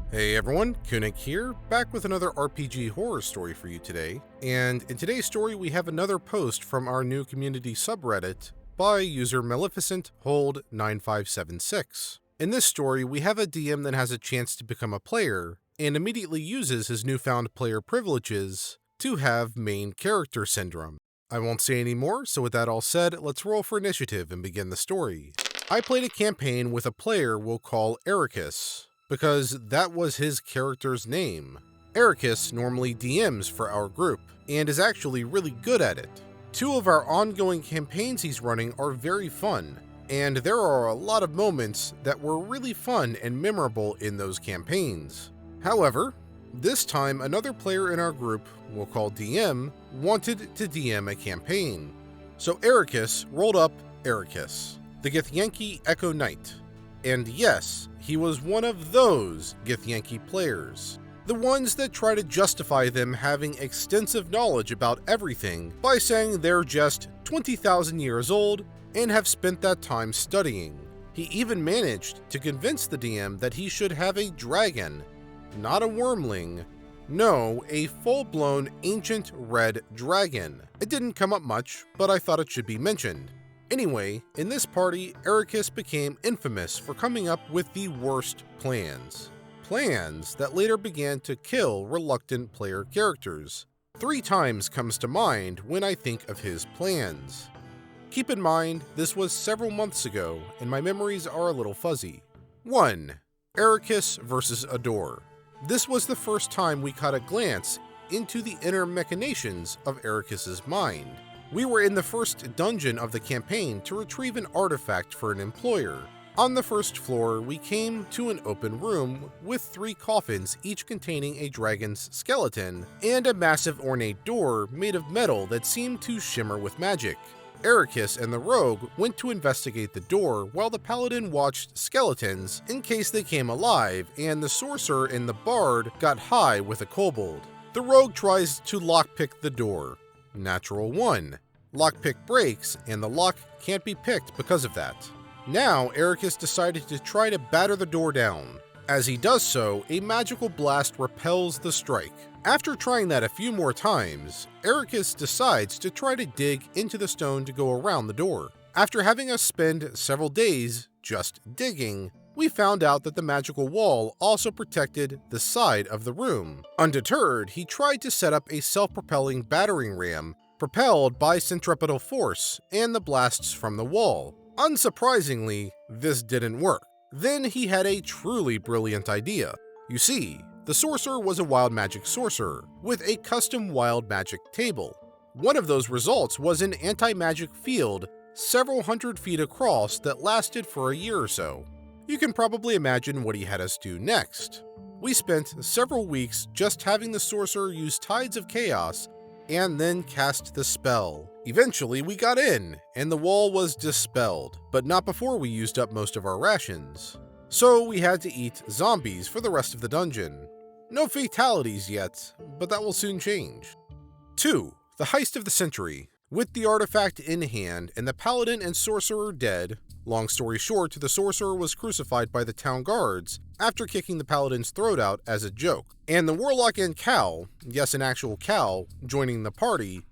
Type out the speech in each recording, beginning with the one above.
Hey everyone, Kunik here, back with another RPG horror story for you today. And in today's story, we have another post from our new community subreddit by user Maleficent Hold 9576. In this story, we have a DM that has a chance to become a player and immediately uses his newfound player privileges to have main character syndrome. I won't say any more, so with that all said, let's roll for initiative and begin the story. I played a campaign with a player we'll call Arakis, because that was his character's name. Arakis normally DMs for our group, and is actually really good at it. Two of our ongoing campaigns he's running are very fun, and there are a lot of moments that were really fun and memorable in those campaigns. However, this time another player in our group, we'll call DM, wanted to DM a campaign. So Arakis rolled up Arakis, the Githyanki Echo Knight. And yes, he was one of those Githyanki players. The ones that try to justify them having extensive knowledge about everything by saying they're just 20,000 years old and have spent that time studying. He even managed to convince the DM that he should have a dragon, not a wormling. No, a full-blown ancient red dragon. It didn't come up much, but I thought it should be mentioned. Anyway, in this party, Arakis became infamous for coming up with the worst plans. Plans that later began to kill reluctant player characters. 3 times comes to mind when I think of his plans. Keep in mind, this was several months ago, and my memories are a little fuzzy. 1. Arakis vs. Adore. This was the first time we caught a glance into the inner machinations of Arakis' mind. We were in the first dungeon of the campaign to retrieve an artifact for an employer. On the first floor, we came to an open room with 3 coffins, each containing a dragon's skeleton, and a massive ornate door made of metal that seemed to shimmer with magic. Arakis and the rogue went to investigate the door while the paladin watched skeletons in case they came alive, and the sorcerer and the bard got high with a kobold. The rogue tries to lockpick the door. Natural 1. Lockpick breaks, and the lock can't be picked because of that. Now, Arakis decided to try to batter the door down. As he does so, a magical blast repels the strike. After trying that a few more times, Arakis decides to try to dig into the stone to go around the door. After having us spend several days just digging, we found out that the magical wall also protected the side of the room. Undeterred, he tried to set up a self-propelling battering ram propelled by centripetal force and the blasts from the wall. Unsurprisingly, this didn't work. Then he had a truly brilliant idea. You see, the sorcerer was a wild magic sorcerer with a custom wild magic table. One of those results was an anti-magic field several hundred feet across that lasted for a year or so. You can probably imagine what he had us do next. We spent several weeks just having the sorcerer use tides of chaos and then cast the spell. Eventually we got in, and the wall was dispelled, but not before we used up most of our rations. So we had to eat zombies for the rest of the dungeon. No fatalities yet, but that will soon change. 2. The heist of the century. With the artifact in hand and the paladin and sorcerer dead, long story short, the sorcerer was crucified by the town guards after kicking the paladin's throat out as a joke. And the warlock and Cal, yes, an actual Cal, joining the party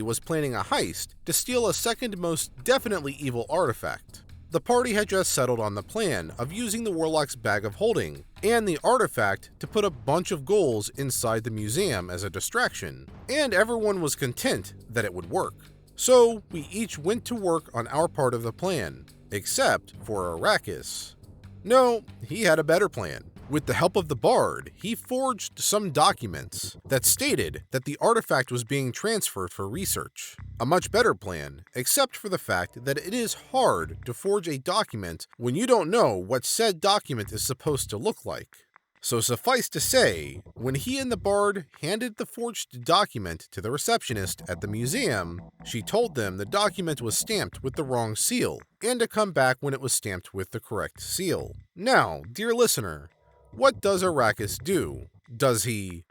was planning a heist to steal a second most definitely evil artifact. The party had just settled on the plan of using the warlock's bag of holding and the artifact to put a bunch of ghouls inside the museum as a distraction, and everyone was content that it would work. So we each went to work on our part of the plan, except for Arakis. No, he had a better plan. With the help of the bard, he forged some documents that stated that the artifact was being transferred for research. A much better plan, except for the fact that it is hard to forge a document when you don't know what said document is supposed to look like. So suffice to say, when he and the bard handed the forged document to the receptionist at the museum, she told them the document was stamped with the wrong seal, and to come back when it was stamped with the correct seal. Now, dear listener, what does Arakis do? Does he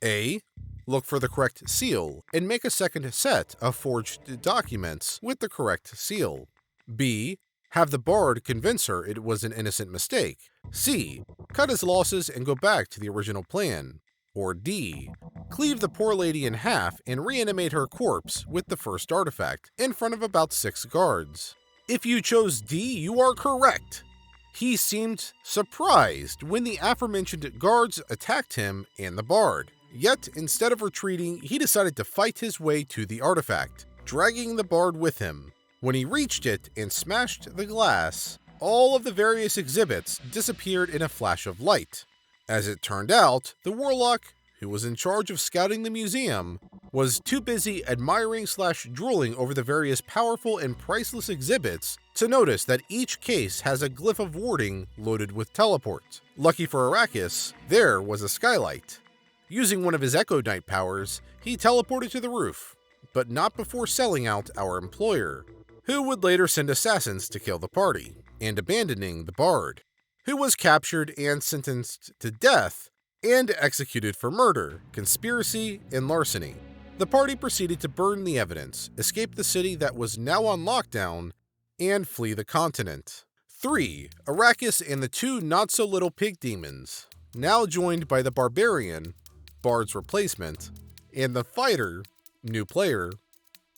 A. Look for the correct seal and make a second set of forged documents with the correct seal? B. Have the bard convince her it was an innocent mistake. C. Cut his losses and go back to the original plan. Or D. Cleave the poor lady in half and reanimate her corpse with the first artifact in front of about 6 guards. If you chose D, you are correct. He seemed surprised when the aforementioned guards attacked him and the bard. Yet, instead of retreating, he decided to fight his way to the artifact, dragging the bard with him. When he reached it and smashed the glass, all of the various exhibits disappeared in a flash of light. As it turned out, the warlock, who was in charge of scouting the museum, was too busy admiring/drooling over the various powerful and priceless exhibits to notice that each case has a glyph of warding loaded with teleport. Lucky for Arakis, there was a skylight. Using one of his Echo Knight powers, he teleported to the roof, but not before selling out our employer, who would later send assassins to kill the party, and abandoning the bard, who was captured and sentenced to death and executed for murder, conspiracy, and larceny. The party proceeded to burn the evidence, escape the city that was now on lockdown, and flee the continent. 3. Arakis and the 2 not-so-little pig demons, now joined by the barbarian, bard's replacement, and the fighter, new player.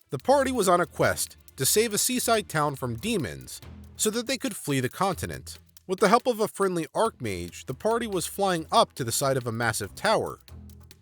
The party was on a quest to save a seaside town from demons so that they could flee the continent. With the help of a friendly archmage, the party was flying up to the side of a massive tower.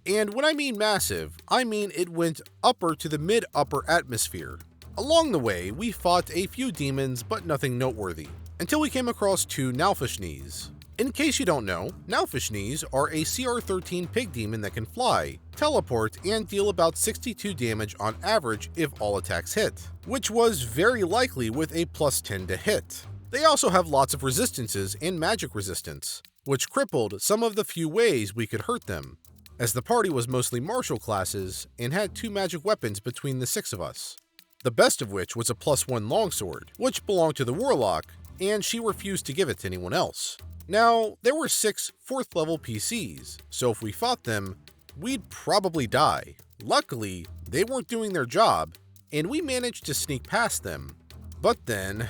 And when I mean massive, I mean it went upper to the mid-upper atmosphere. Along the way, we fought a few demons, but nothing noteworthy, until we came across 2 Nalfishnees. In case you don't know, Nalfishnees are a CR13 pig demon that can fly, teleport, and deal about 62 damage on average if all attacks hit, which was very likely with a +10 to hit. They also have lots of resistances and magic resistance, which crippled some of the few ways we could hurt them, as the party was mostly martial classes and had 2 magic weapons between the 6 of us. The best of which was a +1 longsword, which belonged to the warlock, and she refused to give it to anyone else. Now, there were 6 4th level PCs, so if we fought them, we'd probably die. Luckily, they weren't doing their job, and we managed to sneak past them. But then,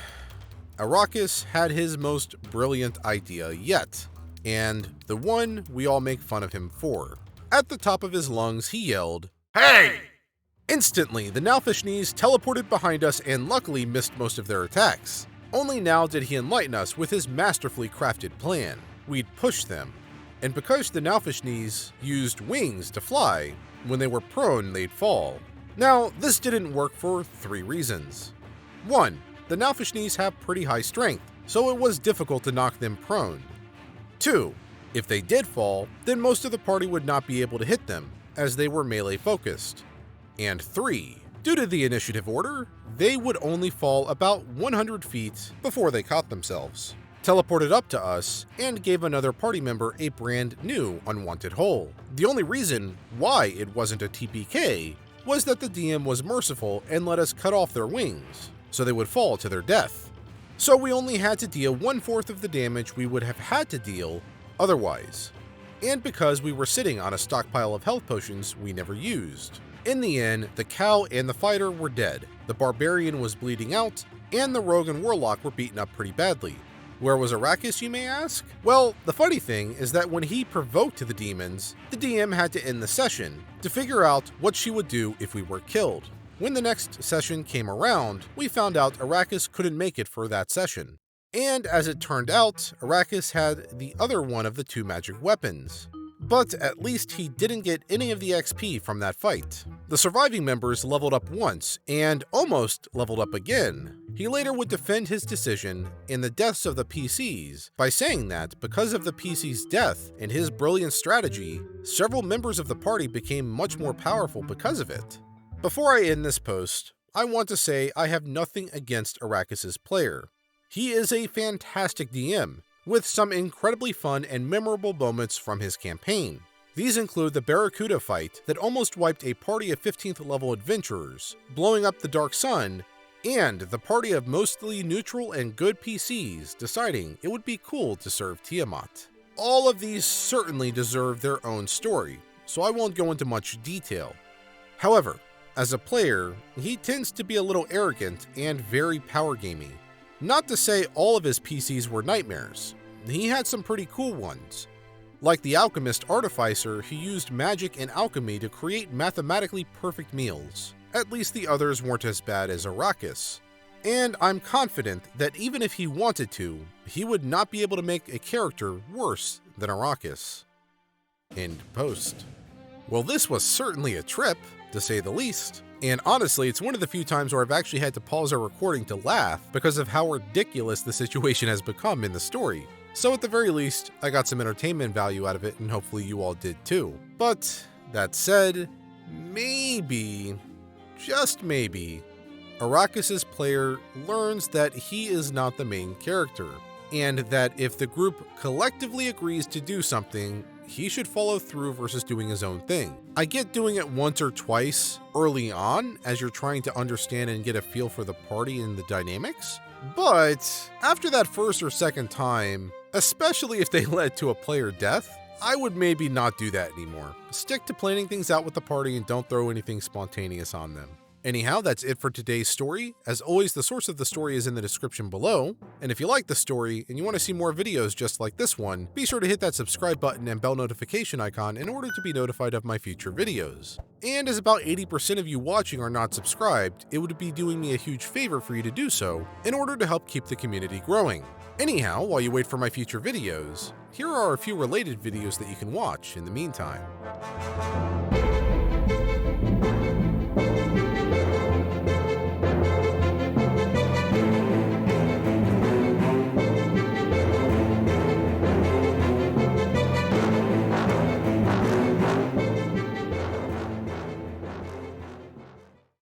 Arakis had his most brilliant idea yet, and the one we all make fun of him for. At the top of his lungs, he yelled, "Hey!" Instantly, the Nalfishnees teleported behind us and luckily missed most of their attacks. Only now did he enlighten us with his masterfully crafted plan. We'd push them, and because the Nalfishnees used wings to fly, when they were prone they'd fall. Now, this didn't work for 3 reasons. 1. The Nalfishnees have pretty high strength, so it was difficult to knock them prone. 2. If they did fall, then most of the party would not be able to hit them, as they were melee focused. And 3. Due to the initiative order, they would only fall about 100 feet before they caught themselves, teleported up to us, and gave another party member a brand new unwanted hole. The only reason why it wasn't a TPK was that the DM was merciful and let us cut off their wings, so they would fall to their death. So we only had to deal 1/4 of the damage we would have had to deal otherwise. And because we were sitting on a stockpile of health potions we never used. In the end, the cow and the fighter were dead, the barbarian was bleeding out, and the rogue and warlock were beaten up pretty badly. Where was Arakis, you may ask? Well, the funny thing is that when he provoked the demons, the DM had to end the session to figure out what she would do if we were killed. When the next session came around, we found out Arakis couldn't make it for that session. And as it turned out, Arakis had the other one of the 2 magic weapons. But at least he didn't get any of the XP from that fight. The surviving members leveled up once, and almost leveled up again. He later would defend his decision in the deaths of the PCs by saying that because of the PC's death and his brilliant strategy, several members of the party became much more powerful because of it. Before I end this post, I want to say I have nothing against Arakis' player. He is a fantastic DM, with some incredibly fun and memorable moments from his campaign. These include the Barracuda fight that almost wiped a party of 15th level adventurers, blowing up the Dark Sun, and the party of mostly neutral and good PCs deciding it would be cool to serve Tiamat. All of these certainly deserve their own story, so I won't go into much detail. However, as a player, he tends to be a little arrogant and very power gamey. Not to say all of his PCs were nightmares. He had some pretty cool ones. Like the alchemist artificer who used magic and alchemy to create mathematically perfect meals. At least the others weren't as bad as Arakis. And I'm confident that even if he wanted to, he would not be able to make a character worse than Arakis. End post. Well, this was certainly a trip, to say the least. And honestly, it's one of the few times where I've actually had to pause our recording to laugh because of how ridiculous the situation has become in the story. So at the very least, I got some entertainment value out of it, and hopefully you all did too. But that said, maybe, just maybe, Arakis' player learns that he is not the main character, and that if the group collectively agrees to do something, he should follow through versus doing his own thing. I get doing it once or twice early on as you're trying to understand and get a feel for the party and the dynamics, but after that first or second time, especially if they led to a player death, I would maybe not do that anymore. Stick to planning things out with the party and don't throw anything spontaneous on them. Anyhow, that's it for today's story. As always, the source of the story is in the description below. And if you like the story and you want to see more videos just like this one, be sure to hit that subscribe button and bell notification icon in order to be notified of my future videos. And as about 80% of you watching are not subscribed, it would be doing me a huge favor for you to do so in order to help keep the community growing. Anyhow, while you wait for my future videos, here are a few related videos that you can watch in the meantime.